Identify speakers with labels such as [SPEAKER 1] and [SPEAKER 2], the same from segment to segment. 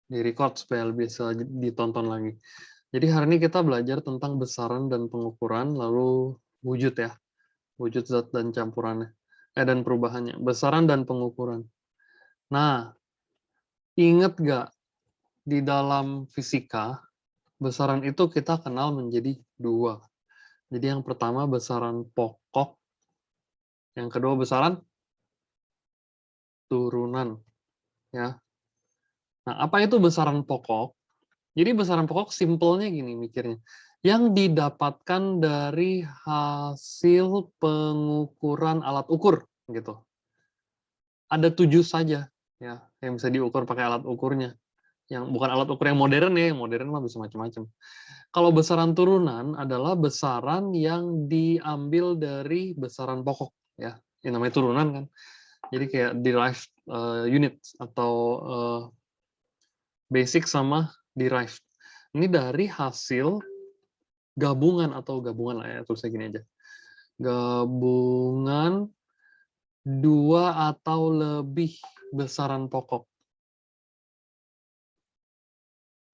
[SPEAKER 1] Di-record supaya bisa ditonton lagi. Jadi hari ini kita belajar tentang besaran dan pengukuran, lalu wujud ya, wujud zat dan campurannya, dan perubahannya, besaran dan pengukuran. Nah, ingat nggak di dalam fisika, besaran itu kita kenal menjadi dua. Jadi yang pertama besaran pokok, yang kedua besaran turunan. Ya. Nah, apa itu besaran pokok? Jadi besaran pokok simpelnya gini mikirnya. Yang didapatkan dari hasil pengukuran alat ukur gitu. Ada 7 saja ya yang bisa diukur pakai alat ukurnya. Yang bukan alat ukur yang modern ya, yang modern mah bisa macam-macam. Kalau besaran turunan adalah besaran yang diambil dari besaran pokok ya. Yang namanya turunan kan. Jadi kayak derived unit atau basic sama derived. Ini dari hasil gabungan lah ya, tulisnya gini aja. Gabungan dua atau lebih besaran pokok.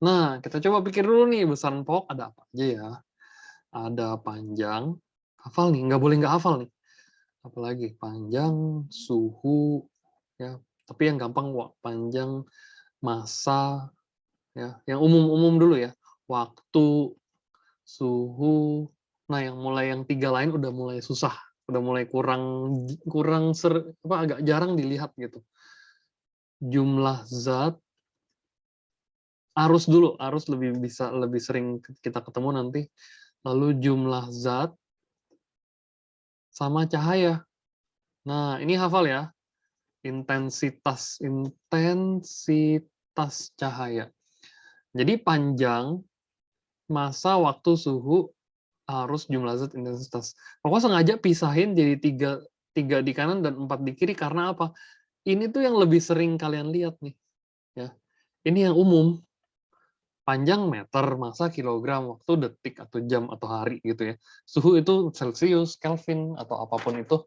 [SPEAKER 1] Nah, kita coba pikir dulu nih, besaran pokok ada apa aja ya? Ada panjang, hafal nih, nggak boleh nggak hafal nih. Apalagi panjang, suhu, ya. Tapi yang gampang, panjang, massa, ya. Yang umum-umum dulu ya. Waktu, suhu. Nah, yang 3 lain udah mulai susah, udah mulai agak jarang dilihat gitu. Jumlah zat, arus lebih sering kita ketemu nanti. Lalu jumlah zat sama cahaya. Nah, ini hafal ya. Intensitas cahaya. Jadi panjang, massa, waktu, suhu, arus, jumlah zat, intensitas. Pokoknya sengaja pisahin jadi tiga di kanan dan 4 di kiri karena apa? Ini tuh yang lebih sering kalian lihat nih. Ya. Ini yang umum. Panjang meter, massa kilogram, waktu detik atau jam atau hari gitu ya. Suhu itu Celcius, Kelvin atau apapun itu.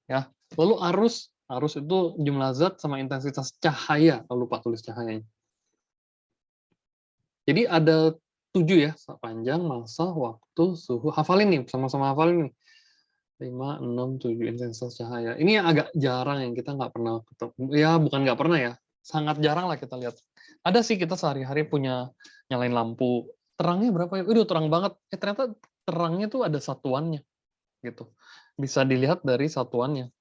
[SPEAKER 1] Ya. Lalu arus itu jumlah zat sama intensitas cahaya. Lupa tulis cahayanya. Jadi ada 7 ya, panjang, massa, waktu, suhu. Hafalin nih, sama-sama hafalin nih. 5, 6, 7 intensitas cahaya. Ini yang agak jarang yang kita nggak pernah ketemu. Ya, bukan nggak pernah ya. Sangat jarang lah kita lihat. Ada sih kita sehari-hari punya nyalain lampu. Terangnya berapa ya? Udah terang banget. Ternyata terangnya tuh ada satuannya. Gitu. Bisa dilihat dari satuannya.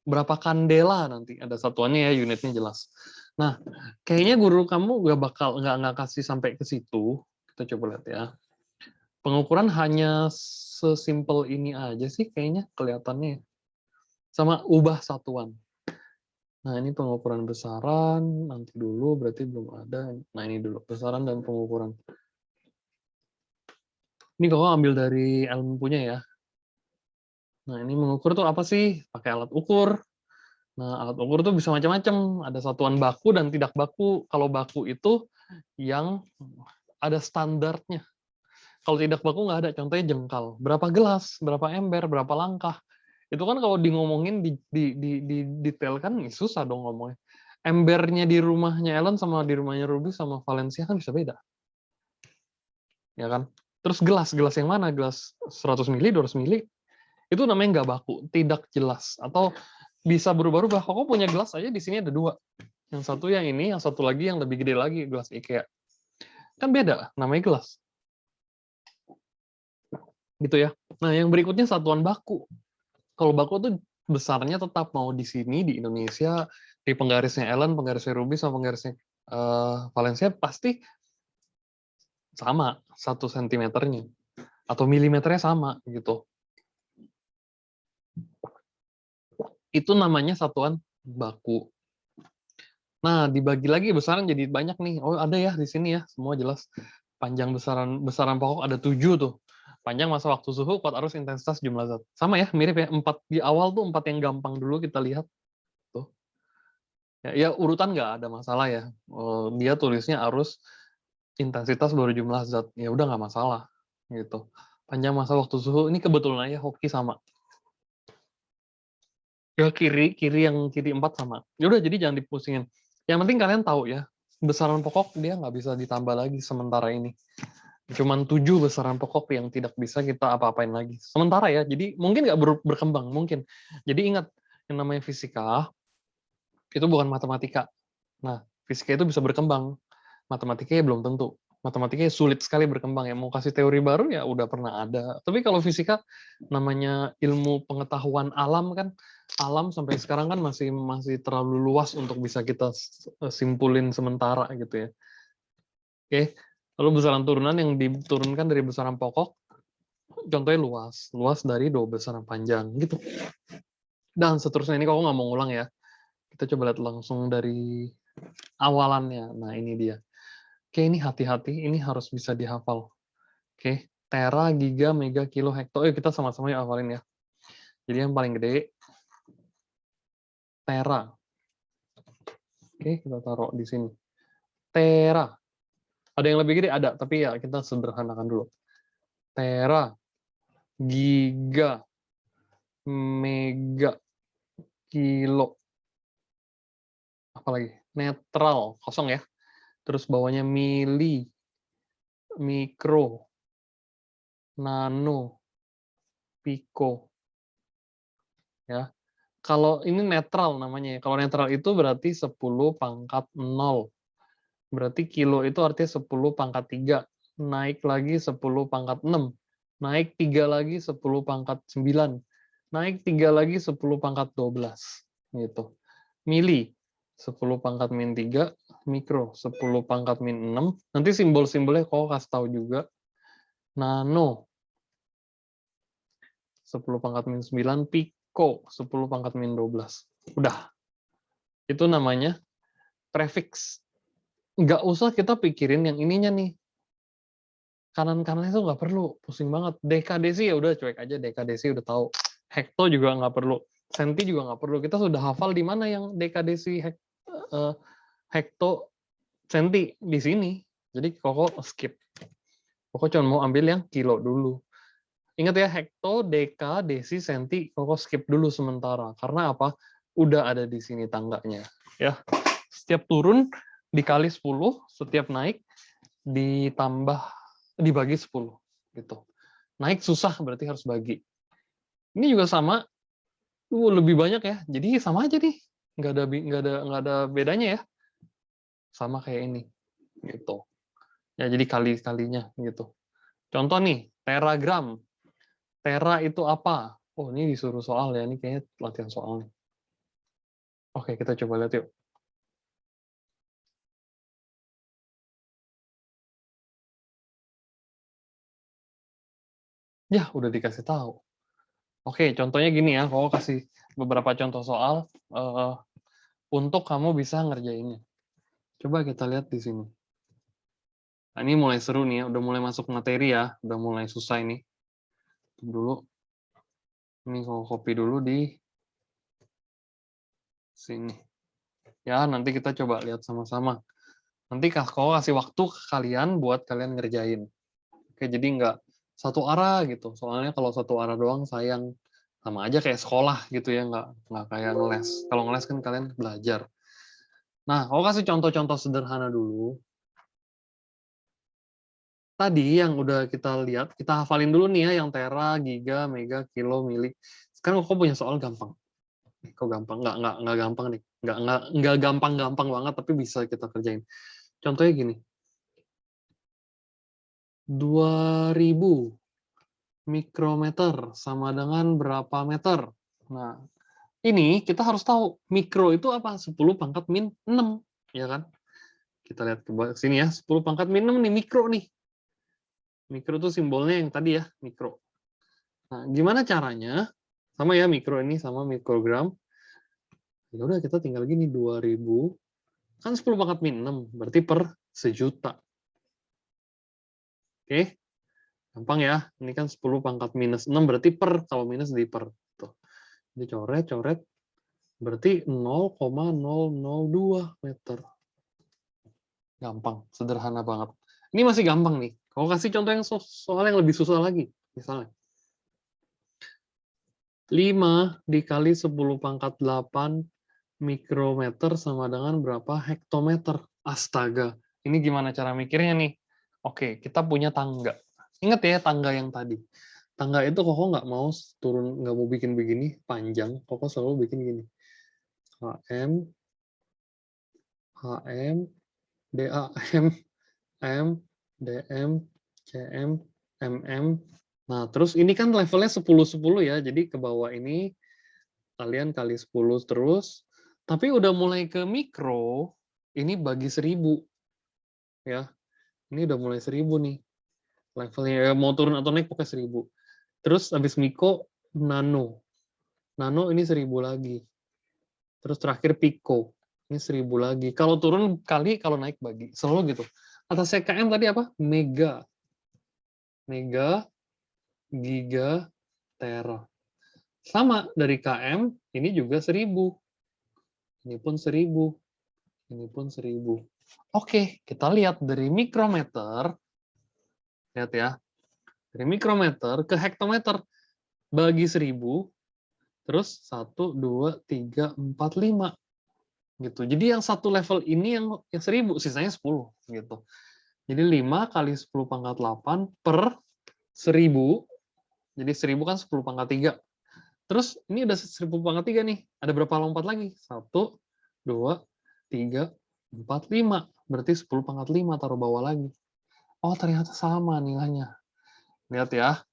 [SPEAKER 1] Berapa kandela nanti ada satuannya ya, unitnya jelas. Nah, kayaknya guru kamu nggak kasih sampai ke situ. Kita coba lihat ya. Pengukuran hanya sesimpel ini aja sih kayaknya kelihatannya. Sama ubah satuan. Nah, ini pengukuran besaran, nanti dulu berarti belum ada. Nah, ini dulu besaran dan pengukuran. Ini kalau ambil dari ilmu punya ya. Nah, ini mengukur tuh apa sih? Pakai alat ukur. Nah, alat ukur tuh bisa macam-macam. Ada satuan baku dan tidak baku. Kalau baku itu yang ada standarnya. Kalau tidak baku nggak ada. Contohnya jengkal. Berapa gelas, berapa ember, berapa langkah. Itu kan kalau di ngomongin, di detailkan, susah dong ngomongnya. Embernya di rumahnya Ellen sama di rumahnya Ruby sama Valencia kan bisa beda. Ya kan? Terus gelas yang mana? Gelas 100 mili, 200 mili? Itu namanya nggak baku, tidak jelas. Atau bisa berubah-ubah. Kok punya gelas aja di sini ada 2. Yang satu yang ini, yang satu lagi yang lebih gede lagi, gelas IKEA. Kan beda, namanya gelas. Gitu ya. Nah, yang berikutnya satuan baku. Kalau baku tuh besarnya tetap mau di sini, di Indonesia, di penggarisnya Ellen, penggarisnya Ruby, sama penggarisnya Valencia, pasti sama 1 sentimeternya. Atau milimeternya sama, gitu. Itu namanya satuan baku. Nah, dibagi lagi besaran jadi banyak nih. Oh, ada ya di sini ya, semua jelas. Panjang besaran pokok ada 7 tuh. Panjang, masa, waktu, suhu, kuat arus, intensitas, jumlah zat. Sama ya, mirip ya. 4 di awal tuh 4 yang gampang dulu kita lihat. Tuh. Ya urutan nggak ada masalah ya. Dia tulisnya arus, intensitas, baru jumlah zat. Ya udah nggak masalah. Gitu. Panjang, masa, waktu, suhu. Ini kebetulan aja hoki sama. Ya kiri yang kiri 4 sama. Ya udah, jadi jangan dipusingin. Yang penting kalian tahu ya, besaran pokok dia nggak bisa ditambah lagi sementara ini. Cuman 7 besaran pokok yang tidak bisa kita apa-apain lagi. Sementara ya, jadi mungkin nggak berkembang, mungkin. Jadi ingat, yang namanya fisika, itu bukan matematika. Nah, fisika itu bisa berkembang. Matematikanya belum tentu. Matematikanya sulit sekali berkembang. Ya mau kasih teori baru ya udah pernah ada. Tapi kalau fisika, namanya ilmu pengetahuan alam kan, alam sampai sekarang kan masih terlalu luas untuk bisa kita simpulin sementara gitu ya. Oke, lalu besaran turunan yang diturunkan dari besaran pokok, contohnya luas dari 2 besaran panjang gitu. Dan seterusnya, ini kalau nggak mau ngulang ya. Kita coba lihat langsung dari awalannya. Nah, ini dia. Oke, ini hati-hati, ini harus bisa dihafal. Oke, tera, giga, mega, kilo, hekto. Kita sama-sama yuk hafalin ya. Jadi yang paling gede, tera. Oke, kita taruh di sini. Tera. Ada yang lebih gede? Ada, tapi ya kita sederhanakan dulu. Tera, giga, mega, kilo. Apalagi? Netral, kosong ya. Terus bawahnya mili, mikro, nano, piko. Ya. Kalau ini netral namanya ya. Kalau netral itu berarti 10 pangkat 0. Berarti kilo itu artinya 10 pangkat 3. Naik lagi 10 pangkat 6. Naik 3 lagi 10 pangkat 9. Naik 3 lagi 10 pangkat 12. Gitu. Mili 10 pangkat min 3. Mikro 10 pangkat min 6. Nanti simbol-simbolnya kau kasih tahu juga. Nano 10 pangkat min 9. Piko 10 pangkat min 12. Udah. Itu namanya prefix. Nggak usah kita pikirin yang ininya nih. Kanan-kanannya itu nggak perlu. Pusing banget. Dekadesi ya udah cuek aja. Dekadesi udah tahu. Hekto juga nggak perlu. Senti juga nggak perlu. Kita sudah hafal di mana yang dekadesi, hekto, senti. Di sini. Jadi koko skip. Koko cuma mau ambil yang kilo dulu. Ingat ya, hekto, deka, desi, senti, koko skip dulu sementara. Karena apa? Udah ada di sini tangganya. Ya. Setiap turun dikali 10, setiap naik ditambah dibagi 10 gitu. Naik susah berarti harus bagi. Ini juga sama, lebih banyak ya. Jadi sama aja nih. Nggak ada bedanya ya. Sama kayak ini gitu. Ya jadi kali-kalinya gitu. Contoh nih, teragram. Tera itu apa? Oh, ini disuruh soal ya. Ini kayaknya latihan soal nih. Oke, kita coba lihat yuk. Ya, udah dikasih tahu. Oke, contohnya gini ya. Kalau kasih beberapa contoh soal untuk kamu bisa ngerjainnya. Coba kita lihat di sini. Nah, ini mulai seru nih ya. Udah mulai masuk materi ya. Udah mulai susah ini. Dulu. Ini kalau copy dulu di sini. Ya, nanti kita coba lihat sama-sama. Nanti kalau kasih waktu ke kalian buat kalian ngerjain. Oke, jadi nggak satu arah gitu. Soalnya kalau satu arah doang sayang, sama aja kayak sekolah gitu ya, nggak kayak ngeles. Kalau ngeles kan kalian belajar. Nah, kalau kasih contoh-contoh sederhana dulu. Tadi yang udah kita lihat, kita hafalin dulu nih ya, yang tera, giga, mega, kilo, mili. Sekarang kok punya soal gampang. Kok gampang? Nggak gampang nih. Nggak gampang-gampang banget, tapi bisa kita kerjain. Contohnya gini. 2000 mikrometer sama dengan berapa meter? Nah, ini kita harus tahu mikro itu apa? 10 pangkat min 6, ya kan? Kita lihat ke sini ya, 10 pangkat min 6 nih, mikro nih. Mikro itu simbolnya yang tadi ya, mikro. Nah, gimana caranya? Sama ya, mikro ini sama mikrogram. Ya udah, kita tinggal gini, 2000, kan 10 pangkat min 6, berarti per sejuta. Oke? Gampang ya, ini kan 10 pangkat minus 6, berarti per, kalau minus di per. Tuh. Jadi coret, berarti 0,002 meter. Gampang, sederhana banget. Ini masih gampang nih. Kalau kasih contoh yang soal yang lebih susah lagi, misalnya. 5 dikali 10 pangkat 8 Mikrometer sama dengan berapa hektometer? Astaga, ini gimana cara mikirnya nih? Oke, kita punya tangga. Ingat ya tangga yang tadi. Tangga itu Koko nggak mau turun, nggak mau bikin begini panjang. Koko selalu bikin gini. HM, HM, DAM, M, DM, CM, MM. Nah, terus ini kan levelnya 10-10 ya, jadi ke bawah ini kalian kali 10 terus, tapi udah mulai ke mikro, ini bagi 1000 ya. Ini udah mulai 1000 nih. Levelnya ya, mau turun atau naik pokoknya 1000. Terus habis mikro nano. Nano ini 1000 lagi. Terus terakhir pico. Ini 1000 lagi. Kalau turun kali, kalau naik bagi. Selalu gitu. Atasnya KM tadi apa? Mega. Mega, giga, tera. Sama dari KM, ini juga 1000. Ini pun 1000. Ini pun 1000. Oke, kita lihat dari mikrometer. Lihat ya. Dari mikrometer ke hektometer. Bagi 1000. Terus 1, 2, 3, 4, 5. Gitu. Jadi yang satu level ini yang 1000, sisanya 10. Gitu. Jadi 5 kali 10 pangkat 8 per 1000. Jadi 1000 kan 10 pangkat 3. Terus ini udah 1000 pangkat 3 nih. Ada berapa lompat lagi? 1, 2, 3, 4, 5. Berarti 10 pangkat 5 taruh bawah lagi. Oh, ternyata sama nilainya. Lihat ya.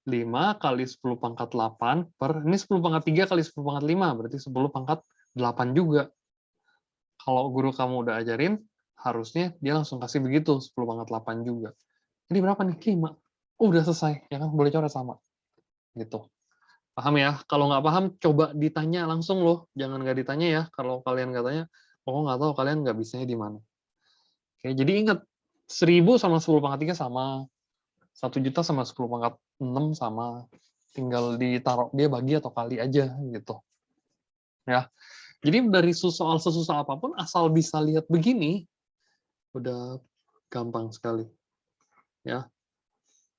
[SPEAKER 1] 5 kali 10 pangkat 8 per, ini 10 pangkat 3 kali 10 pangkat 5, berarti 10 pangkat 8 juga. Kalau guru kamu udah ajarin, harusnya dia langsung kasih begitu, 10 pangkat 8 juga. Jadi berapa nih? 5. Udah selesai, ya kan? Boleh coret sama. Gitu. Paham ya? Kalau nggak paham, coba ditanya langsung loh. Jangan nggak ditanya ya. Kalau kalian nggak tanya, oh nggak tahu kalian nggak bisanya di mana. Oke, jadi ingat, 1000 sama 10 pangkat 3 sama. 1 juta sama 10 pangkat 6 sama. Tinggal ditaruh, dia bagi atau kali aja gitu. Ya. Jadi dari soal sesusah apapun, asal bisa lihat begini, udah gampang sekali. Ya.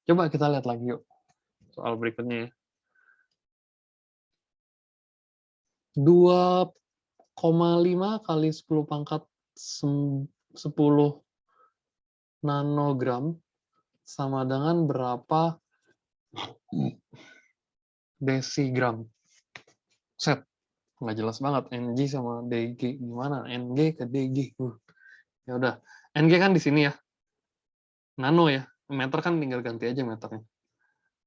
[SPEAKER 1] Coba kita lihat lagi yuk. Soal berikutnya ya. 2,5 kali 10 pangkat 10 nanogram sama dengan berapa desigram? Set, nggak jelas banget. NG sama DG. Gimana? NG ke DG. Ya udah. NG kan di sini ya. Nano ya. Meter kan tinggal ganti aja meternya.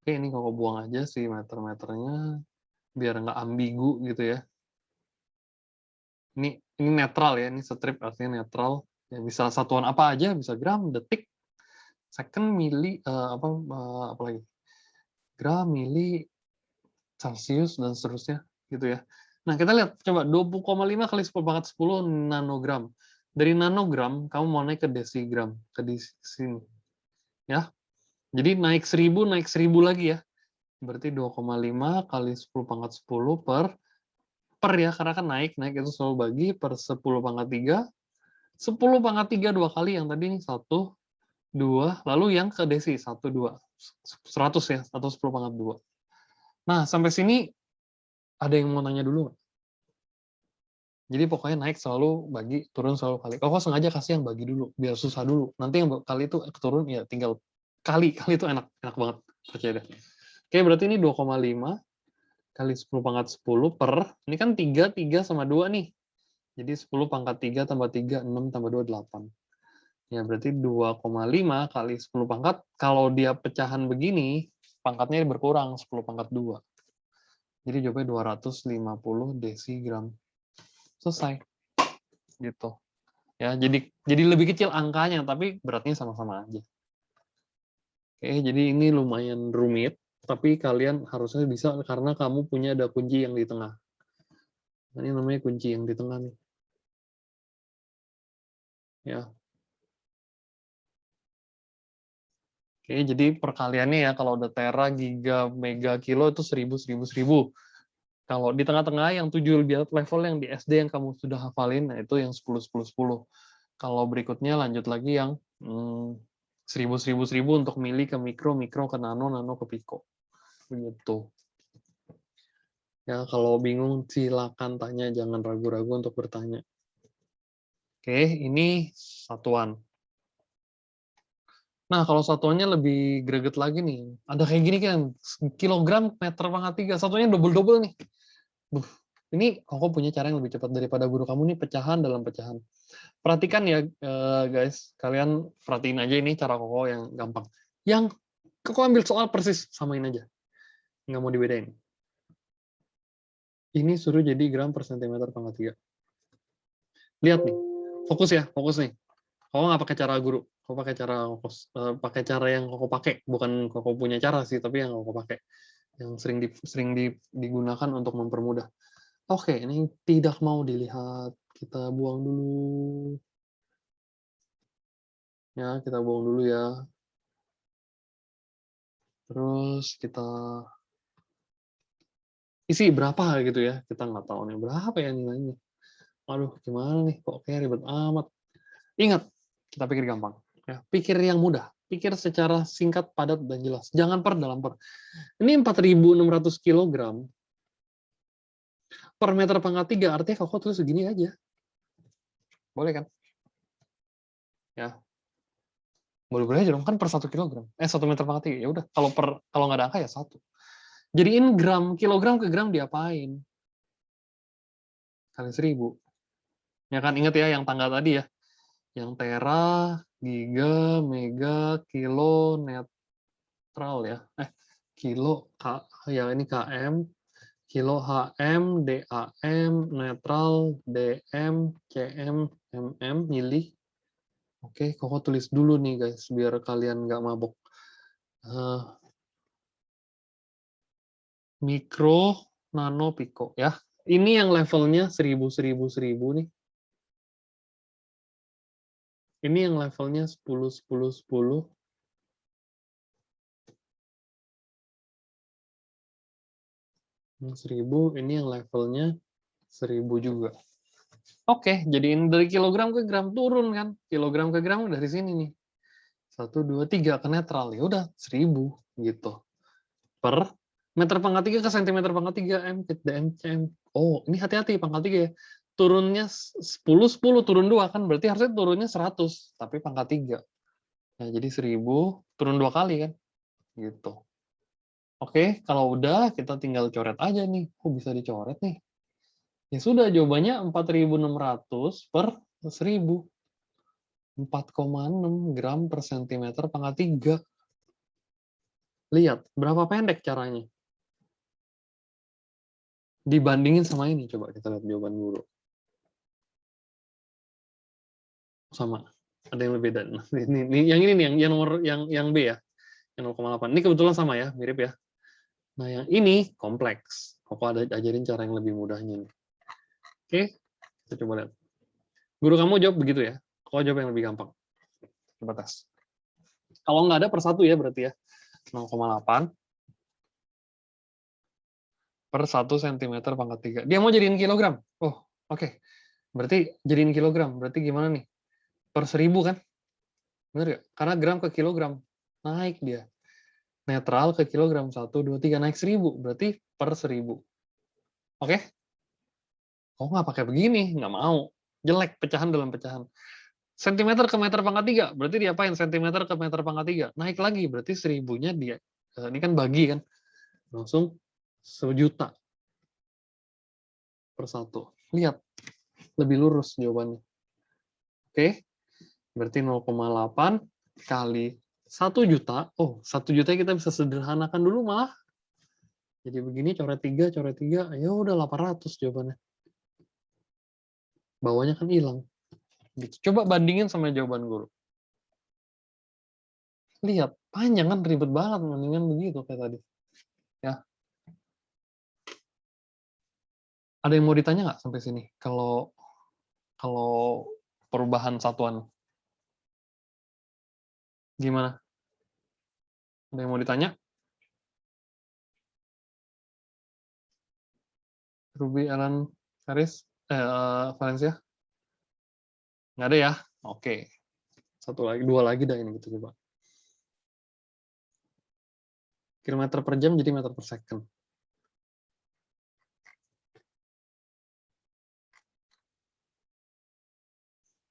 [SPEAKER 1] Oke, ini kalau buang aja sih meter-meternya. Biar nggak ambigu gitu ya. Ini netral ya. Ini strip artinya netral. Ya, bisa satuan apa aja. Bisa gram, detik, second, mili, apa lagi? Gram, mili, Celsius, dan seterusnya. Gitu ya. Nah, kita lihat. Coba 20,5 kali 10 pangkat 10 nanogram. Dari nanogram, kamu mau naik ke desigram. Ke di sini. Ya. Jadi naik 1000 lagi ya. Berarti 2,5 kali 10 pangkat 10 per ya, karena kan naik itu selalu bagi per 10 pangkat 3. 10 pangkat 3 dua kali yang tadi nih, 1, 2, lalu yang ke desi, 1, 2. 100 ya, atau 10 pangkat 2. Nah, sampai sini ada yang mau nanya dulu nggak? Jadi pokoknya naik selalu bagi, turun selalu kali. Kok sengaja kasih yang bagi dulu, biar susah dulu. Nanti yang kali itu turun, ya tinggal kali itu enak banget. Percaya deh. Oke, berarti ini 2,5 kali 10 pangkat 10 per, ini kan 3 sama 2 nih. Jadi 10 pangkat 3 tambah 3, 6 tambah 2, 8. Ya, berarti 2,5 kali 10 pangkat, kalau dia pecahan begini, pangkatnya berkurang 10 pangkat 2. Jadi jawabnya 250 desigram. Selesai. Gitu. Ya, jadi lebih kecil angkanya, tapi beratnya sama-sama aja. Oke, jadi ini lumayan rumit, tapi kalian harusnya bisa karena kamu punya ada kunci yang di tengah. Ini namanya kunci yang di tengah nih. Ya. Oke, jadi perkaliannya ya, kalau udah tera, giga, mega, kilo itu 1000, 1000, 1000. Kalau di tengah-tengah yang 7 level yang di SD yang kamu sudah hafalin, nah itu yang 10, 10, 10. Kalau berikutnya lanjut lagi yang 1000, 1000, 1000 untuk mili ke mikro, mikro ke nano, nano ke piko. Begitu. Ya, kalau bingung silakan tanya, jangan ragu-ragu untuk bertanya. Oke, ini satuan. Nah, kalau satuannya lebih greget lagi nih. Ada kayak gini kan, kilogram meter pangkat 3. Satuannya double-double nih. Buh, ini Koko punya cara yang lebih cepat daripada guru kamu nih, pecahan dalam pecahan. Perhatikan ya, guys. Kalian perhatiin aja ini cara Koko yang gampang. Yang Koko ambil soal persis, samain aja. Nggak mau dibedain. Ini suruh jadi gram per sentimeter pangkat 3. Lihat nih, fokus nih. Koko nggak pakai cara guru, Koko pakai cara pakai cara yang Koko pakai, bukan Koko punya cara sih, tapi yang Koko pakai, yang sering digunakan untuk mempermudah. Oke, ini tidak mau dilihat, kita buang dulu. Ya, kita buang dulu ya. Terus kita isi berapa gitu ya, kita nggak tahu nih berapa ya nilainya. Aduh, gimana nih, kok kayak ribet amat. Ingat, kita pikir gampang. Ya, pikir yang mudah. Pikir secara singkat, padat, dan jelas. Jangan dalam per. Ini 4.600 kilogram per meter pangkat 3, artinya Koko tulis segini aja. Boleh kan? Ya, boleh-boleh aja dong, kan per 1 kilogram. 1 meter pangkat 3, ya udah. Kalau nggak ada angka ya 1. Jadiin gram, kilogram ke gram diapain? Kali 1000. Ya kan, ingat ya yang tanggal tadi ya. Yang tera, giga, mega, kilo, netral ya. Kilo, ya ini km, kilo HM, DAM, netral, DM, CM, MM, mili. Oke, Koko tulis dulu nih guys, biar kalian nggak mabok. Mikro, nano, piko ya. Ini yang levelnya 1000, 1000, 1000 nih. Ini yang levelnya 10, 10, 10. 1000, ini yang levelnya 1000 juga. Oke, jadiin dari kilogram ke gram, turun kan. Kilogram ke gram dari sini nih. 1, 2, 3 ke netral. Ya udah 1000 gitu. Per meter pangkat 3 ke sentimeter pangkat 3, M ke DM, CM. Oh, ini hati-hati pangkat 3 ya. Turunnya 10, 10, turun 2 kan. Berarti harusnya turunnya 100, tapi pangkat 3. Nah, jadi 1000, turun 2 kali kan. Gitu. Oke, kalau udah kita tinggal coret aja nih. Kok bisa dicoret nih? Ya sudah, jawabannya 4.600 per 1000. 4,6 gram per sentimeter pangkat 3. Lihat, berapa pendek caranya. Dibandingin sama ini, coba kita lihat jawaban guru. Sama, ada yang lebih beda. Nah, ini yang ini nih, yang nomor yang B ya, yang 0,8. Ini kebetulan sama ya, mirip ya. Nah, yang ini kompleks. Koko ada ajarin cara yang lebih mudahnya nih. Oke, kita coba lihat. Guru kamu jawab begitu ya. Koko jawab yang lebih gampang. Coba tes. Kalau nggak ada per 1 ya berarti ya. 0,8 per 1 cm pangkat 3. Dia mau jadiin kilogram. Oh, oke. Berarti jadiin kilogram. Berarti gimana nih? Per 1000 kan? Bener ya? Karena gram ke kilogram. Naik dia. Netral ke kilogram. 1, 2, 3. Naik 1000. Berarti per 1000. Oke? Kok nggak pakai begini? Nggak mau. Jelek. Pecahan dalam pecahan. Sentimeter ke meter pangkat 3. Berarti diapain? Sentimeter ke meter pangkat 3. Naik lagi. Berarti 1000-nya dia. Ini kan bagi kan? Langsung 1.000.000 per 1. Lihat. Lebih lurus jawabannya. Oke? Berarti 0,8 kali 1 juta. Oh, 1 juta kita bisa sederhanakan dulu malah. Jadi begini, coret 3, coret 3. Ya udah 800 jawabannya. Bawahnya kan hilang. Coba bandingin sama jawaban guru. Lihat, panjang kan, ribet banget. Mendingan begitu kayak tadi. Ya. Ada yang mau ditanya nggak sampai sini? Kalau perubahan satuan. Gimana? Ada yang mau ditanya? Ruby, Alan, Haris, Valencia? Nggak ada ya? Oke. Satu lagi, 2 lagi dah ini kita coba. Kilometer per jam jadi meter per second.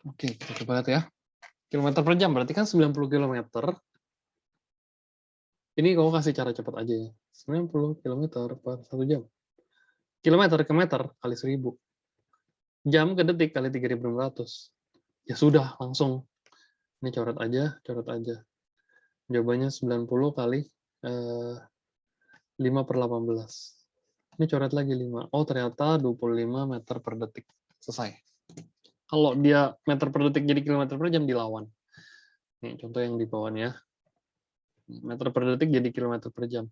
[SPEAKER 1] Oke, kita coba lihat ya. Kilometer per jam berarti kan 90 kilometer. Ini kamu kasih cara cepat aja ya. 90 kilometer per 1 jam. Kilometer ke meter kali 1000. Jam ke detik kali 3600. Ya sudah, langsung. Ini coret aja, coret aja. Jawabannya 90 kali 5 per 18. Ini coret lagi 5. Oh, ternyata 25 meter per detik. Selesai. Kalau dia meter per detik jadi kilometer per jam, dilawan. Nih, contoh yang di bawah ya. Meter per detik jadi kilometer per jam.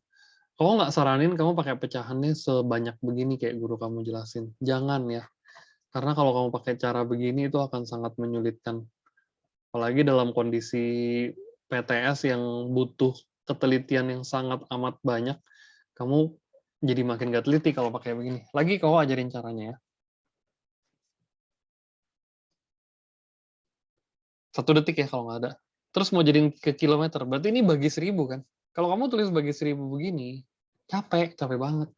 [SPEAKER 1] Kamu nggak saranin kamu pakai pecahannya sebanyak begini kayak guru kamu jelasin. Jangan ya. Karena kalau kamu pakai cara begini itu akan sangat menyulitkan. Apalagi dalam kondisi PTS yang butuh ketelitian yang sangat amat banyak, kamu jadi makin gak teliti kalau pakai begini. Lagi kau ajarin caranya ya. 1 detik ya kalau nggak ada. Terus mau jadiin ke kilometer, berarti ini bagi 1000 kan? Kalau kamu tulis bagi 1000 begini, capek banget.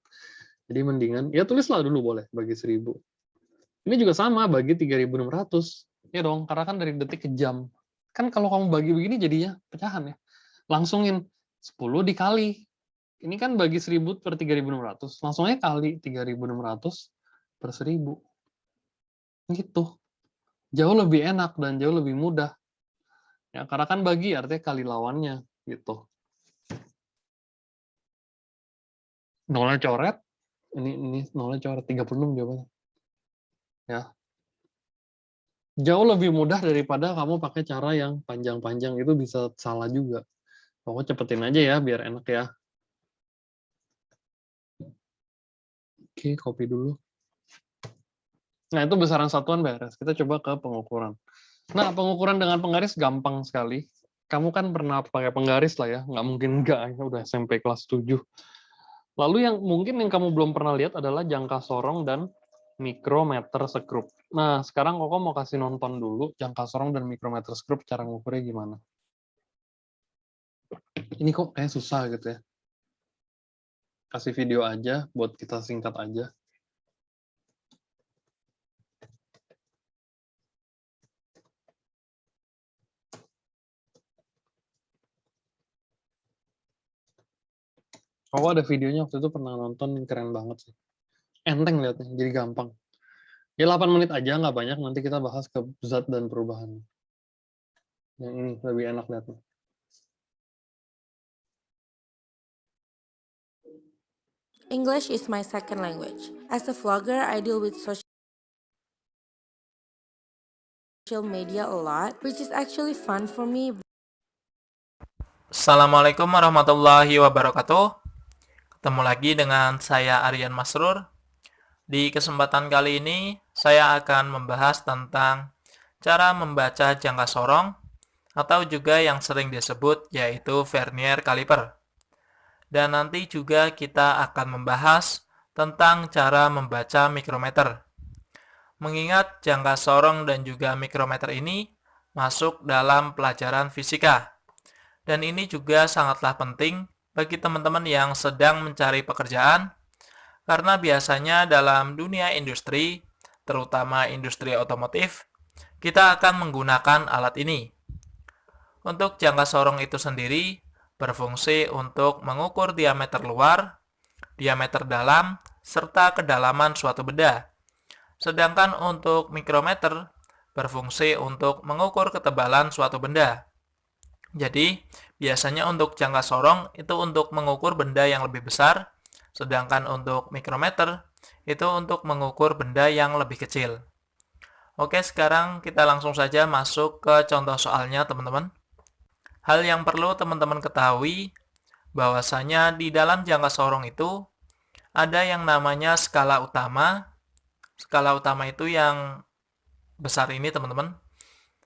[SPEAKER 1] Jadi mendingan, ya tulislah dulu boleh, bagi 1000. Ini juga sama, bagi 3600. Ya dong, karena kan dari detik ke jam. Kan kalau kamu bagi begini jadinya pecahan ya. Langsungin 10 dikali. Ini kan bagi 1000 per 3600. Langsung aja kali 3600 per 1000. Gitu. Jauh lebih enak dan jauh lebih mudah. Ya, karena kan bagi artinya kali lawannya gitu. Nolnya coret, ini nolnya coret 36 jawabannya. Ya. Jauh lebih mudah daripada kamu pakai cara yang panjang-panjang, itu bisa salah juga. Pokoknya cepetin aja ya biar enak ya. Oke, copy dulu. Nah, itu besaran satuan beres. Kita coba ke pengukuran. Nah, pengukuran dengan penggaris gampang sekali. Kamu kan pernah pakai penggaris lah ya, nggak mungkin enggak, ya udah SMP kelas 7. Lalu yang mungkin yang kamu belum pernah lihat adalah jangka sorong dan mikrometer skrup. Nah, sekarang Koko mau kasih nonton dulu jangka sorong dan mikrometer skrup cara ngukurnya gimana. Ini kok kayak susah gitu ya. Kasih video aja buat kita singkat aja. Koko ada videonya waktu itu pernah nonton, keren banget sih. Enteng lihatnya, jadi gampang. Ya 8 menit aja, nggak banyak, nanti kita bahas ke zat dan perubahan. Yang ini lebih enak lihatnya.
[SPEAKER 2] English is my second language. As a vlogger, I deal with social media a lot, which is actually fun for me.
[SPEAKER 3] Assalamualaikum warahmatullahi wabarakatuh. Ketemu lagi dengan saya Aryan Masrur. Di kesempatan kali ini, saya akan membahas tentang cara membaca jangka sorong atau juga yang sering disebut yaitu vernier caliper. Dan nanti juga kita akan membahas tentang cara membaca mikrometer. Mengingat jangka sorong dan juga mikrometer ini masuk dalam pelajaran fisika. Dan ini juga sangatlah penting bagi teman-teman yang sedang mencari pekerjaan, karena biasanya dalam dunia industri, terutama industri otomotif, kita akan menggunakan alat ini. Untuk jangka sorong itu sendiri berfungsi untuk mengukur diameter luar, diameter dalam, serta kedalaman suatu benda. Sedangkan untuk mikrometer berfungsi untuk mengukur ketebalan suatu benda. Jadi, biasanya untuk jangka sorong itu untuk mengukur benda yang lebih besar, sedangkan untuk mikrometer itu untuk mengukur benda yang lebih kecil. Oke, sekarang kita langsung saja masuk ke contoh soalnya, teman-teman. Hal yang perlu teman-teman ketahui, bahwasanya di dalam jangka sorong itu ada yang namanya skala utama. Skala utama itu yang besar ini, teman-teman,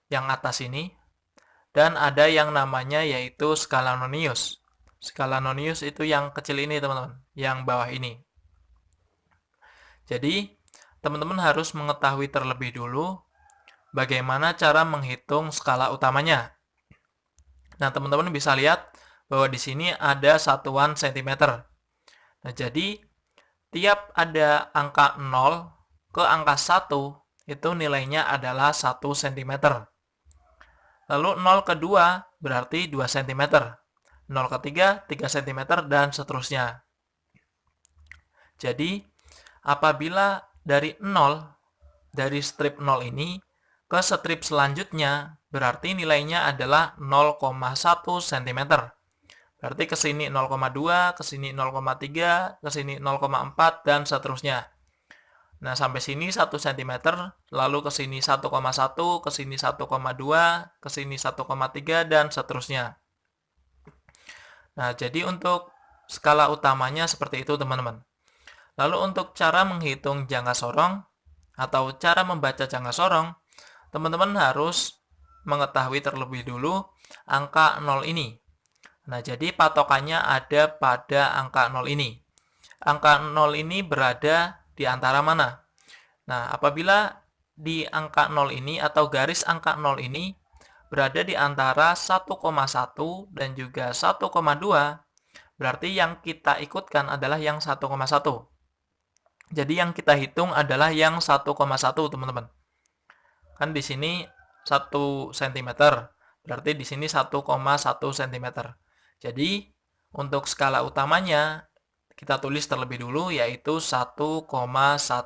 [SPEAKER 3] yang atas ini. Dan ada yang namanya yaitu skala nonius. Skala nonius itu yang kecil ini, teman-teman, yang bawah ini. Jadi, teman-teman harus mengetahui terlebih dulu bagaimana cara menghitung skala utamanya. Nah, teman-teman bisa lihat bahwa di sini ada satuan sentimeter. Nah, jadi tiap ada angka 0 ke angka 1, itu nilainya adalah 1 cm. Lalu 0 kedua berarti 2 cm. 0 ketiga 3 cm dan seterusnya. Jadi, apabila dari 0, dari strip 0 ini ke strip selanjutnya, berarti nilainya adalah 0,1 cm. Berarti ke sini 0,2, ke sini 0,3, ke sini 0,4, dan seterusnya. Nah, sampai sini 1 cm, lalu ke sini 1,1, ke sini 1,2, ke sini 1,3, dan seterusnya. Nah, jadi untuk skala utamanya seperti itu, teman-teman. Lalu untuk cara menghitung jangka sorong atau cara membaca jangka sorong, teman-teman harus mengetahui terlebih dulu angka 0 ini. Nah, jadi patokannya ada pada angka 0 ini. Angka 0 ini berada di antara mana? Nah, apabila di angka 0 ini atau garis angka 0 ini berada di antara 1,1 dan juga 1,2, berarti yang kita ikutkan adalah yang 1,1. Jadi yang kita hitung adalah yang 1,1, teman-teman. Kan di sini 1 cm, berarti di sini 1,1 cm. Jadi untuk skala utamanya kita tulis terlebih dulu yaitu 1,1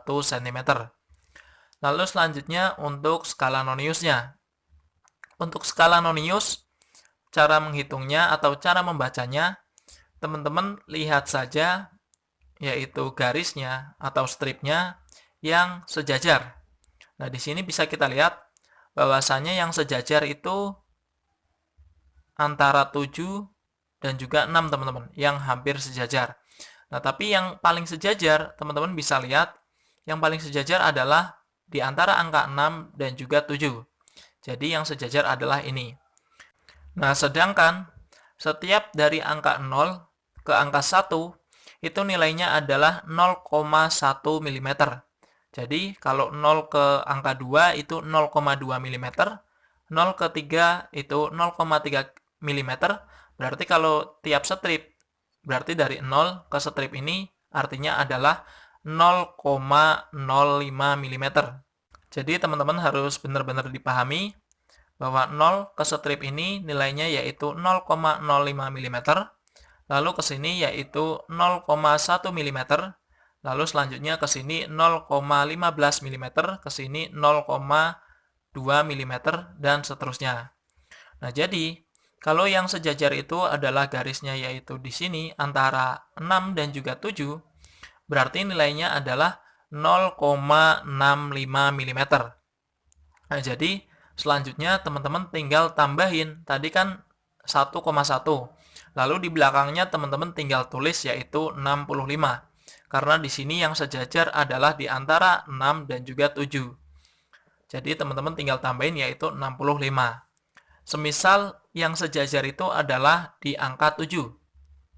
[SPEAKER 3] cm. Lalu selanjutnya untuk skala noniusnya. Untuk skala nonius, cara menghitungnya atau cara membacanya, teman-teman lihat saja yaitu garisnya atau stripnya yang sejajar. Nah, di sini bisa kita lihat bahwasanya yang sejajar itu antara 7 dan juga 6, teman-teman, yang hampir sejajar. Nah, tapi yang paling sejajar, teman-teman bisa lihat, yang paling sejajar adalah di antara angka 6 dan juga 7. Jadi yang sejajar adalah ini. Nah, sedangkan setiap dari angka 0 ke angka 1, itu nilainya adalah 0,1 mm. Jadi, kalau 0 ke angka 2 itu 0,2 mm, 0 ke 3 itu 0,3 mm, berarti kalau tiap strip, berarti dari 0 ke strip ini artinya adalah 0,05 mm. Jadi, teman-teman harus benar-benar dipahami bahwa 0 ke strip ini nilainya yaitu 0,05 mm, lalu ke sini yaitu 0,1 mm, lalu selanjutnya ke sini 0,15 mm, ke sini 0,2 mm, dan seterusnya. Nah, jadi kalau yang sejajar itu adalah garisnya yaitu di sini antara 6 dan juga 7, berarti nilainya adalah 0,65 mm. Nah, jadi selanjutnya teman-teman tinggal tambahin, tadi kan 1,1. Lalu di belakangnya teman-teman tinggal tulis yaitu 65. Karena di sini yang sejajar adalah di antara 6 dan juga 7. Jadi teman-teman tinggal tambahin yaitu 65. Semisal yang sejajar itu adalah di angka 7.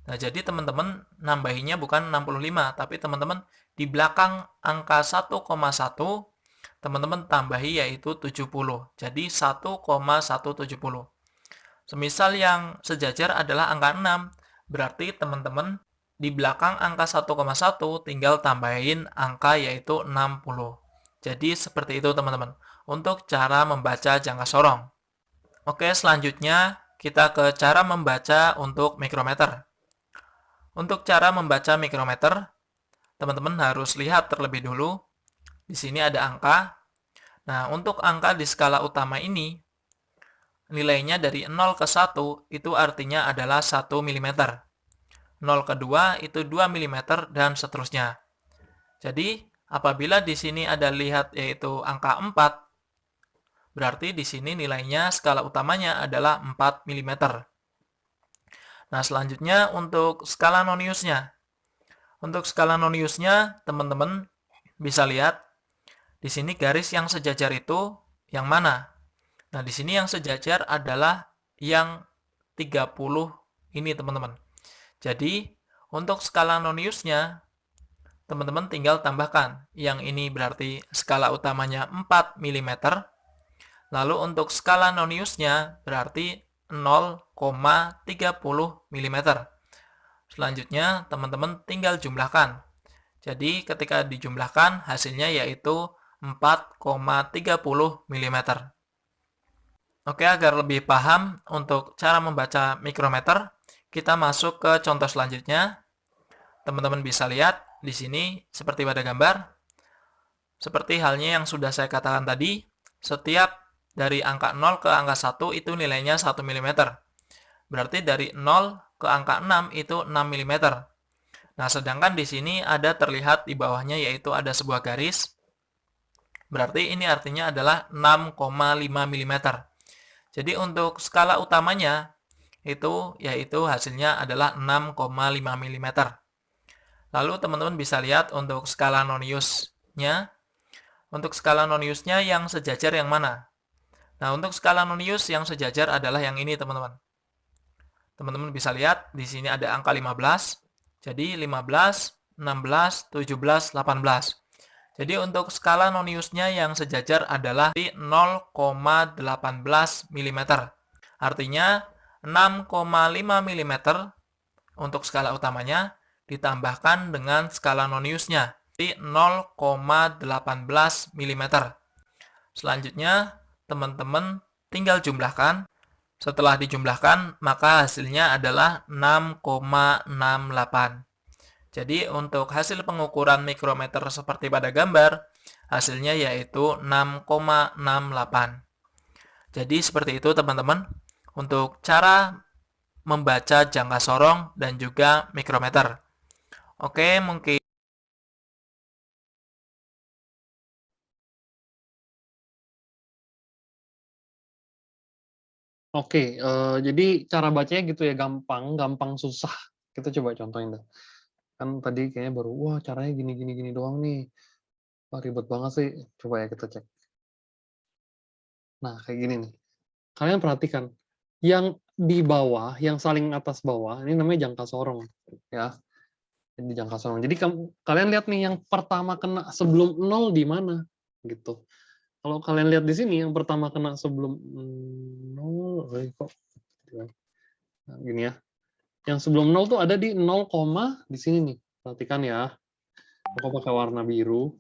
[SPEAKER 3] Nah, jadi teman-teman nambahinnya bukan 65, tapi teman-teman di belakang angka 1,1 teman-teman tambahi yaitu 70. Jadi 1,170. Semisal yang sejajar adalah angka 6, berarti teman-teman di belakang angka 1,1 tinggal tambahin angka yaitu 60. Jadi seperti itu, teman-teman, untuk cara membaca jangka sorong. Oke, selanjutnya kita ke cara membaca untuk mikrometer. Untuk cara membaca mikrometer, teman-teman harus lihat terlebih dulu. Di sini ada angka. Nah, untuk angka di skala utama ini, nilainya dari 0 ke 1 itu artinya adalah 1 mm. 0 ke 2 itu 2 mm dan seterusnya. Jadi, apabila di sini ada lihat yaitu angka 4, berarti di sini nilainya skala utamanya adalah 4 mm. Nah, selanjutnya untuk skala noniusnya. Untuk skala noniusnya, teman-teman bisa lihat di sini garis yang sejajar itu yang mana? Nah, di sini yang sejajar adalah yang 30 ini, teman-teman. Jadi, untuk skala noniusnya, teman-teman tinggal tambahkan. Yang ini berarti skala utamanya 4 mm. Lalu untuk skala noniusnya berarti 0,30 mm. Selanjutnya, teman-teman tinggal jumlahkan. Jadi, ketika dijumlahkan, hasilnya yaitu 4,30 mm. Oke, agar lebih paham untuk cara membaca mikrometer, kita masuk ke contoh selanjutnya. Teman-teman bisa lihat di sini seperti pada gambar. Seperti halnya yang sudah saya katakan tadi, setiap dari angka 0 ke angka 1 itu nilainya 1 mm. Berarti dari 0 ke angka 6 itu 6 mm. Nah, sedangkan di sini ada terlihat di bawahnya yaitu ada sebuah garis. Berarti ini artinya adalah 6,5 mm. Jadi untuk skala utamanya itu yaitu hasilnya adalah 6,5 mm. Lalu teman-teman bisa lihat untuk skala noniusnya. Untuk skala noniusnya yang sejajar yang mana? Nah, untuk skala nonius yang sejajar adalah yang ini, teman-teman. Teman-teman bisa lihat di sini ada angka 15. Jadi 15, 16, 17, 18. Jadi untuk skala noniusnya yang sejajar adalah di 0,18 mm. Artinya 6,5 mm untuk skala utamanya ditambahkan dengan skala noniusnya di 0,18 mm. Selanjutnya, teman-teman tinggal jumlahkan. Setelah dijumlahkan, maka hasilnya adalah 6,68. Jadi untuk hasil pengukuran mikrometer seperti pada gambar, hasilnya yaitu 6,68. Jadi seperti itu teman-teman, untuk cara membaca jangka sorong dan juga mikrometer. Oke, mungkin
[SPEAKER 1] Oke, jadi cara bacanya gitu ya, gampang, gampang susah. Kita coba contohin dah. Kan tadi kayaknya baru, wah caranya gini gini gini doang nih. Wah ribet banget sih. Coba ya kita cek. Nah, kayak gini nih. Kalian perhatikan, yang di bawah, yang saling atas bawah, ini namanya jangka sorong, ya. Ini jangka sorong. Jadi kalian lihat nih, yang pertama kena sebelum 0 di mana, gitu. Kalau kalian lihat di sini, yang pertama kena sebelum 0, kok nah, gini ya. Yang sebelum 0 tuh ada di 0, di sini nih. Perhatikan ya. Aku pakai warna biru.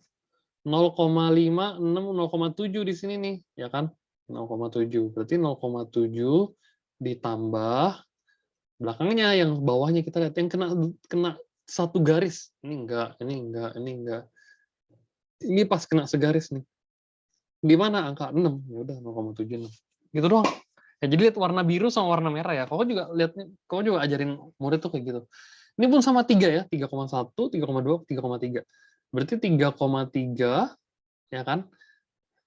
[SPEAKER 1] 0,5, 6, 0,7 di sini nih, ya kan? 0,7. Berarti 0,7 ditambah belakangnya, yang bawahnya kita lihat yang kena satu garis. Ini enggak, ini enggak, ini enggak. Ini pas kena segaris nih. Di mana angka 6? Ya udah 0,76. Gitu doang. Ya, jadi lihat warna biru sama warna merah ya. Kau juga ajarin murid tuh kayak gitu. Ini pun sama 3 ya, 3,1, 3,2, 3,3. Berarti 3,3 ya kan?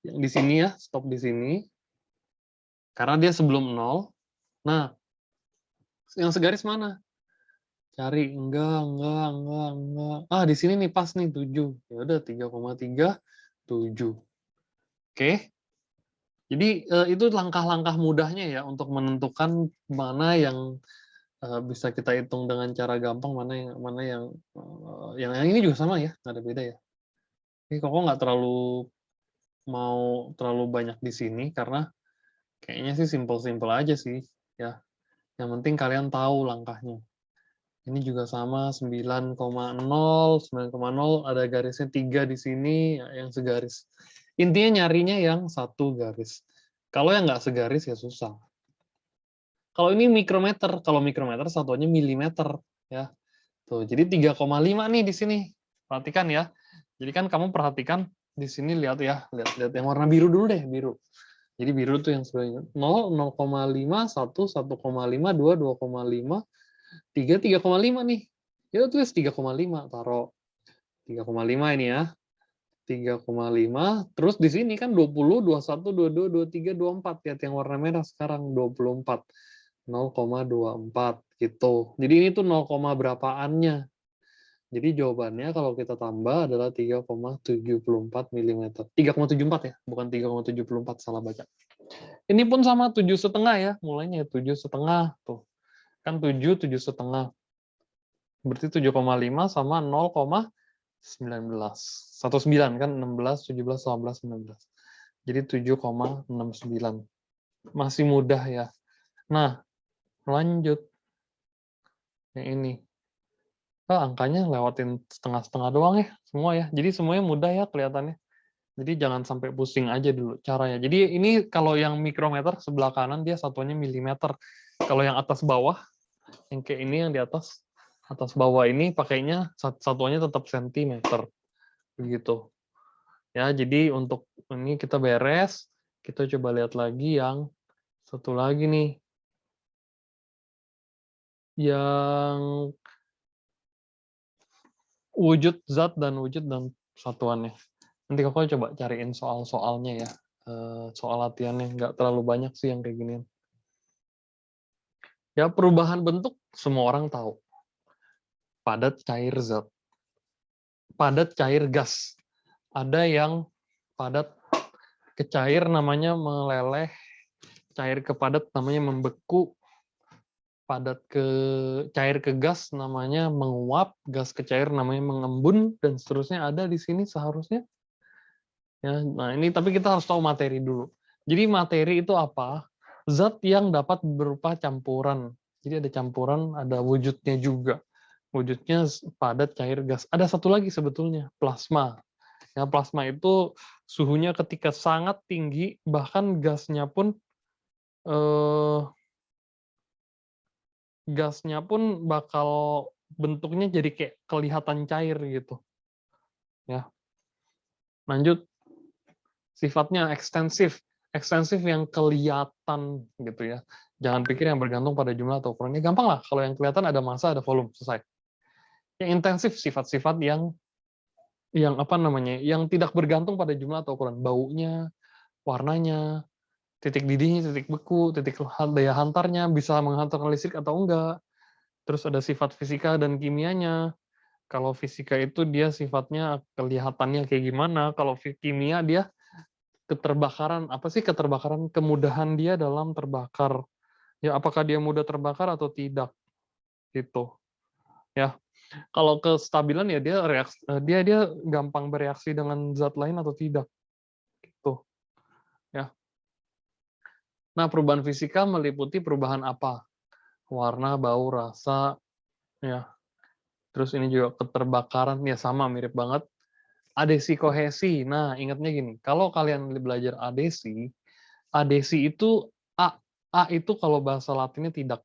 [SPEAKER 1] Yang di sini ya, stop di sini. Karena dia sebelum 0. Nah, yang segaris mana? Cari, enggak. Ah, di sini nih pas nih 7. Ya udah 3,3, 7. Oke. Jadi itu langkah-langkah mudahnya ya untuk menentukan mana yang bisa kita hitung dengan cara gampang, yang ini juga sama ya, nggak ada beda ya. Ini kok nggak terlalu banyak di sini karena kayaknya sih simple-simple aja sih ya. Yang penting kalian tahu langkahnya. Ini juga sama 9,0, 9,0 ada garisnya 3 di sini yang segaris. Intinya nyarinya yang satu garis. Kalau yang nggak segaris ya susah. Kalau ini mikrometer, kalau mikrometer satuannya milimeter ya. Tuh, jadi 3,5 nih di sini. Perhatikan ya. Jadi kan kamu perhatikan di sini, lihat ya, lihat yang warna biru dulu deh, biru. Jadi biru tuh yang sebenarnya 0, 0,5, 1, 1,5, 2, 2,5, 3, 3,5 nih. Ya tulis 3,5, taruh 3,5 ini ya. 3,5, terus di sini kan 20, 21, 22, 23, 24. Lihat yang warna merah sekarang 24. 0,24 gitu. Jadi ini tuh 0, berapaannya. Jadi jawabannya kalau kita tambah adalah 3,74 mm. 3,74 ya, bukan 3,74, salah baca. Ini pun sama 7,5 ya, mulainya 7,5 tuh. Kan 7, 7,5. Berarti 7,5 sama 0,19. 19 kan 16, 17, 18, 19. Jadi 7,69. Masih mudah ya. Nah, lanjut. Yang ini. Angkanya lewatin setengah-setengah doang ya, semua ya. Jadi semuanya mudah ya kelihatannya. Jadi jangan sampai pusing aja dulu caranya. Jadi ini kalau yang mikrometer sebelah kanan dia satuannya milimeter. Kalau yang atas bawah, yang kayak ini yang di atas bawah ini pakainya satuannya tetap sentimeter. Begitu. Ya, jadi untuk ini kita beres. Kita coba lihat lagi yang satu lagi nih. Yang wujud zat dan wujud dan satuannya. Nanti kakak coba cariin soal-soalnya ya. Soal latihannya. Nggak terlalu banyak sih yang kayak gini. Ya, perubahan bentuk semua orang tahu. Padat, cair, zat. Padat, cair, gas. Ada yang padat ke cair namanya meleleh, cair ke padat namanya membeku, padat ke cair ke gas namanya menguap, gas ke cair namanya mengembun, dan seterusnya ada di sini seharusnya. Ya, nah ini tapi kita harus tahu materi dulu. Jadi materi itu apa? Zat yang dapat berupa campuran. Jadi ada campuran, ada wujudnya juga. Wujudnya padat, cair, gas. Ada satu lagi sebetulnya, plasma. Ya, plasma itu suhunya ketika sangat tinggi, bahkan eh, gasnya pun bakal bentuknya jadi kayak kelihatan cair gitu. Ya, lanjut. Sifatnya ekstensif. Ekstensif yang kelihatan gitu ya. Jangan pikir yang bergantung pada jumlah atau ukurannya. Gampang lah, kalau yang kelihatan ada massa, ada volume, selesai. Yang intensif, sifat-sifat yang apa namanya, yang tidak bergantung pada jumlah atau ukuran. Baunya, warnanya, titik didihnya, titik beku, titik daya hantarnya, bisa menghantarkan listrik atau enggak. Terus ada sifat fisika dan kimianya. Kalau fisika itu dia sifatnya kelihatannya kayak gimana, kalau kimia dia keterbakaran. Apa sih keterbakaran? Kemudahan dia dalam terbakar. Ya, apakah dia mudah terbakar atau tidak? Gitu. Ya. Kalau kestabilan ya dia gampang bereaksi dengan zat lain atau tidak. Gitu. Ya. Nah, perubahan fisika meliputi perubahan apa? Warna, bau, rasa, ya. Terus ini juga keterbakaran, ya sama mirip banget. Adesi kohesi. Nah, ingatnya gini, kalau kalian belajar adesi, adesi itu A. A itu kalau bahasa Latinnya tidak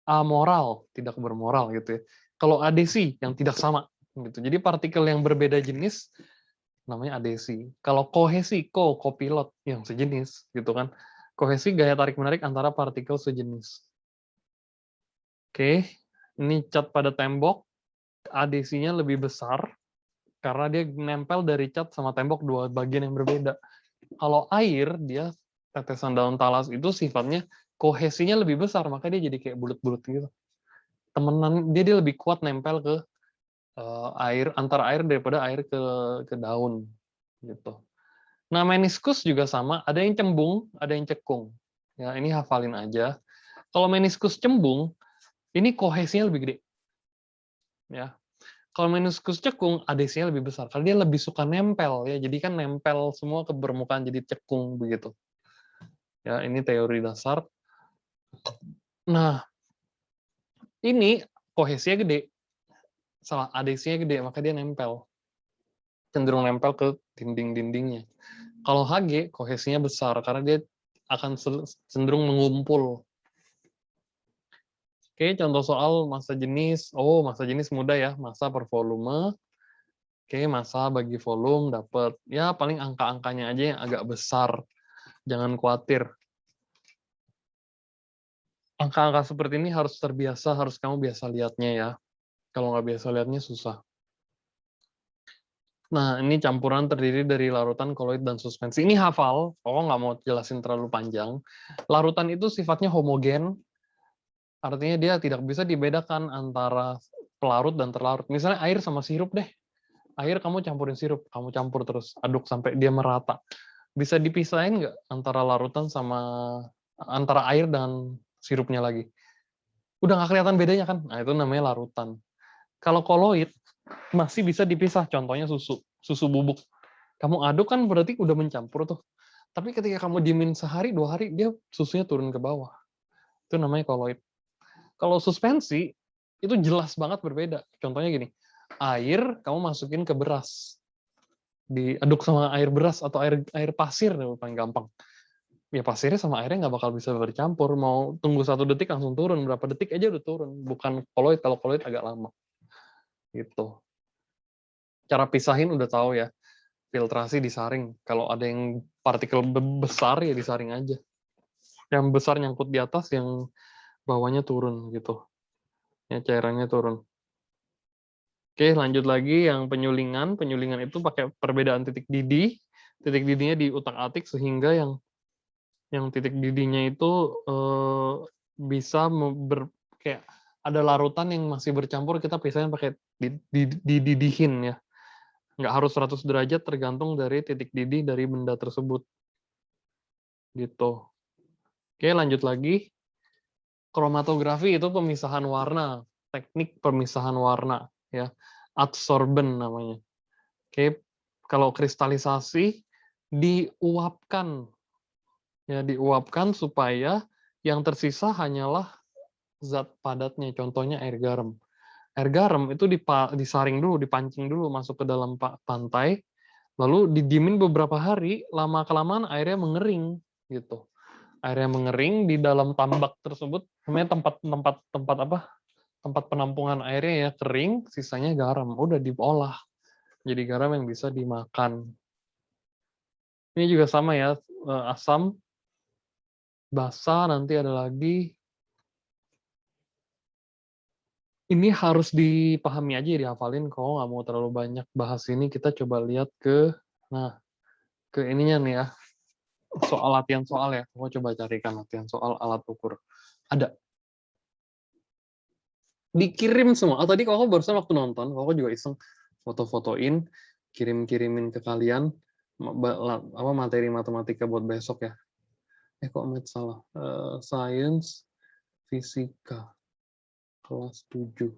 [SPEAKER 1] amoral, tidak bermoral gitu ya. Kalau adesi yang tidak sama gitu. Jadi partikel yang berbeda jenis namanya adesi. Kalau kohesi, kopilot yang sejenis gitu kan. Kohesi gaya tarik menarik antara partikel sejenis. Oke, ini cat pada tembok, adesinya lebih besar karena dia nempel dari cat sama tembok dua bagian yang berbeda. Kalau air, dia tetesan daun talas itu sifatnya kohesinya lebih besar, maka dia jadi kayak bulat-bulat gitu. Temenan dia lebih kuat nempel ke air, antara air daripada air ke daun gitu. Nah, meniskus juga sama, ada yang cembung, ada yang cekung. Ya, ini hafalin aja. Kalau meniskus cembung, ini kohesinya lebih gede. Ya. Kalau meniskus cekung, adesinya lebih besar. Karena dia lebih suka nempel ya. Jadi kan nempel semua ke permukaan jadi cekung begitu. Ya, ini teori dasar. Nah, ini kohesinya gede. Salah adesinya gede, maka dia nempel. Cenderung nempel ke dinding-dindingnya. Kalau Hg, kohesinya besar karena dia akan cenderung mengumpul. Oke, contoh soal massa jenis. Oh, massa jenis mudah ya, massa per volume. Oke, massa bagi volume dapat. Ya, paling angka-angkanya aja yang agak besar. Jangan khawatir. Angka-angka seperti ini harus terbiasa, harus kamu biasa lihatnya ya. Kalau nggak biasa lihatnya susah. Nah, ini campuran terdiri dari larutan, koloid, dan suspensi. Ini hafal, nggak mau jelasin terlalu panjang. Larutan itu sifatnya homogen, artinya dia tidak bisa dibedakan antara pelarut dan terlarut. Misalnya air sama sirup deh. Air kamu campurin sirup, kamu campur terus, aduk sampai dia merata. Bisa dipisahin nggak antara larutan sama antara air dan sirupnya lagi? Udah nggak kelihatan bedanya kan? Nah, itu namanya larutan. Kalau koloid, masih bisa dipisah, contohnya susu bubuk. Kamu aduk kan berarti udah mencampur tuh. Tapi ketika kamu diemin sehari, 2 hari, dia susunya turun ke bawah. Itu namanya koloid. Kalau suspensi, itu jelas banget berbeda. Contohnya gini, air kamu masukin ke beras. diaduk sama air beras atau air pasir paling gampang. Ya pasirnya sama airnya nggak bakal bisa bercampur. Mau tunggu 1 detik langsung turun, berapa detik aja udah turun. Bukan koloid, kalau koloid agak lama. Gitu. Cara pisahin udah tahu ya. Filtrasi disaring. Kalau ada yang partikel besar ya disaring aja. Yang besar nyangkut di atas, yang bawahnya turun gitu. Ya cairannya turun. Oke, lanjut lagi yang penyulingan. Penyulingan itu pakai perbedaan titik didih. Titik didihnya diutak-atik sehingga yang titik didihnya itu bisa kayak ada larutan yang masih bercampur, kita pisahin pakai dididihin ya. Nggak harus 100 derajat, tergantung dari titik didih dari benda tersebut. Gitu. Oke, lanjut lagi. Kromatografi itu pemisahan warna, teknik pemisahan warna ya. Adsorben namanya. Oke, kalau kristalisasi diuapkan. Ya, diuapkan supaya yang tersisa hanyalah zat padatnya, contohnya air garam. Air garam itu disaring dulu, dipancing dulu masuk ke dalam pantai, lalu didiemin beberapa hari, lama-kelamaan airnya mengering gitu. Airnya mengering di dalam tambak tersebut, namanya tempat penampungan airnya ya, kering, sisanya garam, udah diolah jadi garam yang bisa dimakan. Ini juga sama ya, asam, basa, nanti ada lagi. Ini harus dipahami aja, dihafalin. Kalau nggak mau terlalu banyak bahas ini, kita coba lihat ke ininya nih ya, soal latihan soal ya. Mau coba carikan latihan soal alat ukur. Ada. Dikirim semua. Oh, tadi kalau barusan waktu nonton, kalau juga iseng foto-fotoin, kirim-kirimin ke kalian materi matematika buat besok ya. Kok math salah. Science, fisika, kelas 7.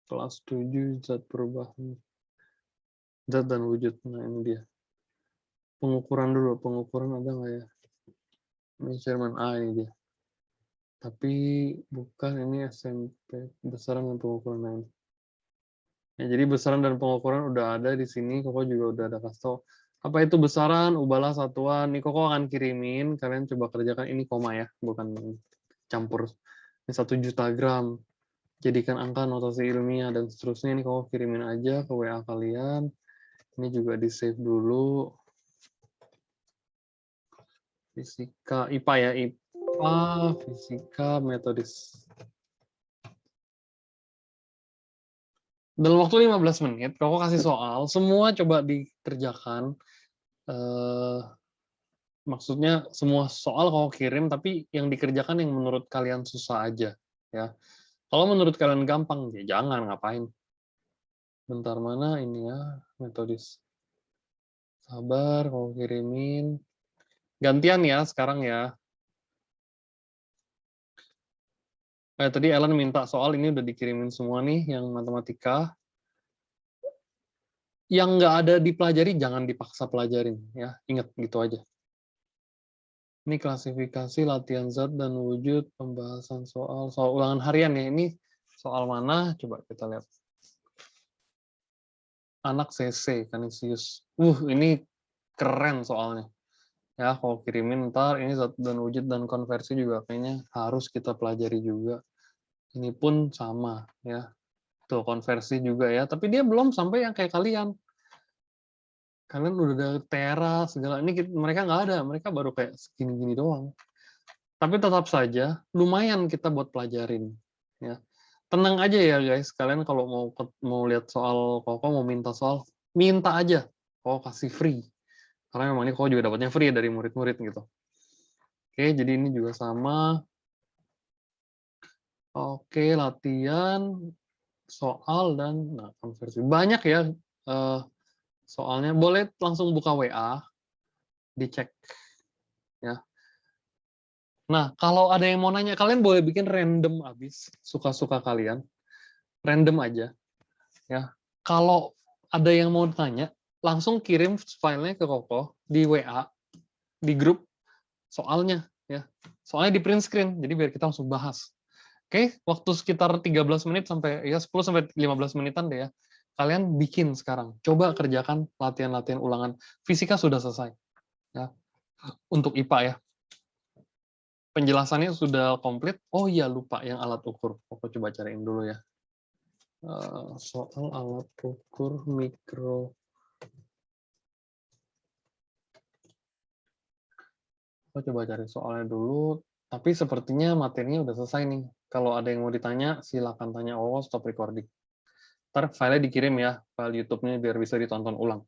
[SPEAKER 1] Kelas 7 zat perubahan. Zat dan wujud. Nah, ini dia. Pengukuran dulu. Pengukuran ada nggak ya? Measurement. Ini dia. Tapi bukan, ini SMP. Besaran dan pengukuran lain. Ya, jadi besaran dan pengukuran udah ada di sini. Koko juga udah ada kasih tau. Apa itu besaran, ubahlah satuan. Ini Koko akan kirimin. Kalian coba kerjakan. Ini koma ya, bukan campur. Ini 1 juta gram. Jadikan angka, notasi ilmiah, dan seterusnya. Ini Koko kirimin aja ke WA kalian. Ini juga di-save dulu. Fisika, IPA ya, IPA, fisika, metodis. Dalam waktu 15 menit, Koko kasih soal, semua coba dikerjakan. Maksudnya semua soal Koko kirim, tapi yang dikerjakan yang menurut kalian susah aja. Ya. Kalau menurut kalian gampang, ya jangan, ngapain. Bentar, mana ini ya, metodis. Sabar, Koko kirimin. Gantian ya, sekarang ya. Tadi Ellen minta soal, ini udah dikirimin semua nih, yang matematika. Yang nggak ada dipelajari, jangan dipaksa pelajarin. Ya, ingat gitu aja. Ini klasifikasi, latihan zat dan wujud, pembahasan soal ulangan harian ya. Ini soal mana? Coba kita lihat. Anak CC, Canisius. Ini keren soalnya. Ya, kalau kirimin ntar, ini zat dan wujud dan konversi juga kayaknya harus kita pelajari juga. Ini pun sama ya. Tuh, konversi juga ya. Tapi dia belum sampai yang kayak kalian. Kalian udah ada tera, segala. Ini mereka nggak ada. Mereka baru kayak segini-gini doang. Tapi tetap saja, lumayan kita buat pelajarin. Ya. Tenang aja ya guys. Kalian kalau mau lihat soal Koko, mau minta soal, minta aja. Koko kasih free. Karena memang ini Koko juga dapatnya free dari murid-murid gitu. Oke, jadi ini juga sama. Oke, latihan, soal, dan konversi. Banyak ya soalnya. Boleh langsung buka WA, dicek. Ya. Nah, kalau ada yang mau nanya, kalian boleh bikin random abis, suka-suka kalian. Random aja. Ya. Kalau ada yang mau tanya, langsung kirim filenya ke Koko di WA, di grup soalnya. Ya. Soalnya di print screen, jadi biar kita langsung bahas. Oke, waktu sekitar 13 menit sampai ya 10 sampai 15 menitan deh ya. Kalian bikin sekarang. Coba kerjakan latihan-latihan ulangan. Fisika sudah selesai ya. Untuk IPA ya. Penjelasannya sudah komplit. Oh iya lupa yang alat ukur. Aku coba cariin dulu ya. Soal alat ukur mikro. Aku coba cari soalnya dulu. Tapi sepertinya materinya udah selesai nih. Kalau ada yang mau ditanya, silakan tanya. Oh, stop recording. Ntar file-nya dikirim ya, file YouTube-nya biar bisa ditonton ulang.